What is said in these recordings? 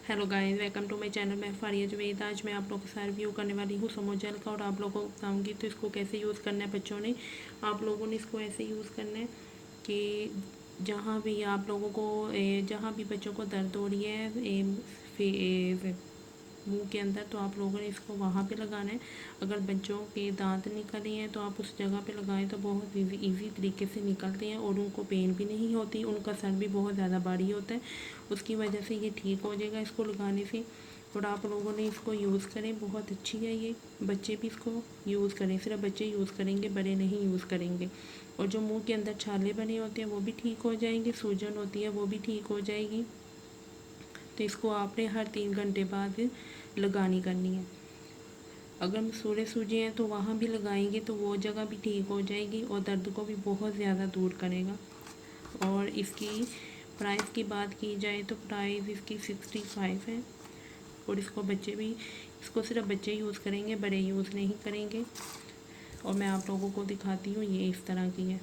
Hello guys, welcome to my channel. मैं फारिया जवेद। आज मैं आप लोगों के साथ रिव्यू करने वाली हूँ समो जेल का और आप लोगों को बताऊँगी तो इसको कैसे यूज़ करना है। बच्चों ने आप लोगों ने इसको ऐसे यूज़ करना है कि जहाँ भी आप लोगों को जहाँ भी बच्चों को दर्द हो रही है मुंह के अंदर, तो आप लोगों ने इसको वहाँ पे लगाना है। अगर बच्चों के दांत निकले हैं तो आप उस जगह पे लगाएं तो बहुत इजी तरीके से निकलते हैं और उनको पेन भी नहीं होती। उनका सर भी बहुत ज़्यादा भारी होता है, उसकी वजह से ये ठीक हो जाएगा इसको लगाने से। और आप लोगों ने इसको यूज़ करें, बहुत अच्छी है ये। बच्चे भी इसको यूज़ करें, सिर्फ बच्चे यूज़ करेंगे, बड़े नहीं यूज़ करेंगे। और जो मुँह के अंदर छाले बने होते हैं वो भी ठीक हो जाएंगे, सूजन होती है वो भी ठीक हो जाएगी। तो इसको आपने हर 3 घंटे बाद लगानी करनी है। अगर मसूड़े सूजे हैं तो वहाँ भी लगाएंगे तो वो जगह भी ठीक हो जाएगी और दर्द को भी बहुत ज़्यादा दूर करेगा। और इसकी प्राइस की बात की जाए तो प्राइस इसकी 65 है। और इसको सिर्फ बच्चे यूज़ करेंगे, बड़े यूज़ नहीं करेंगे। और मैं आप लोगों को दिखाती हूँ, ये इस तरह की है।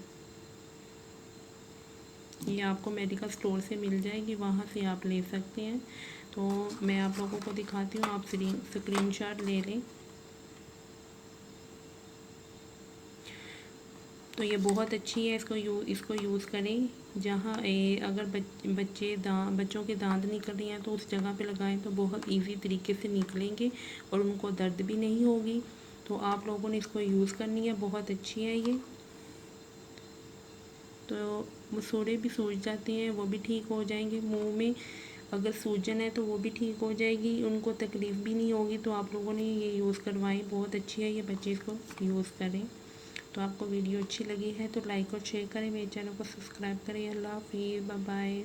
ये आपको मेडिकल स्टोर से मिल जाएगी, वहाँ से आप ले सकते हैं। तो मैं आप लोगों को दिखाती हूँ, आप स्क्रीनशॉट ले लें। तो ये बहुत अच्छी है, इसको यूज़ करें। जहाँ अगर बच्चों के दांत निकल रही हैं तो उस जगह पे लगाएं तो बहुत इजी तरीके से निकलेंगे और उनको दर्द भी नहीं होगी। तो आप लोगों ने इसको यूज़ करनी है, बहुत अच्छी है ये। तो मसूड़े भी सूज जाते हैं वो भी ठीक हो जाएंगे। मुंह में अगर सूजन है तो वो भी ठीक हो जाएगी, उनको तकलीफ़ भी नहीं होगी। तो आप लोगों ने ये यूज़ करवाएं, बहुत अच्छी है ये, बच्चे इसको यूज़ करें। तो आपको वीडियो अच्छी लगी है तो लाइक और शेयर करें, मेरे चैनल को सब्सक्राइब करें। अल्लाह हाफिज़, बाय बाय।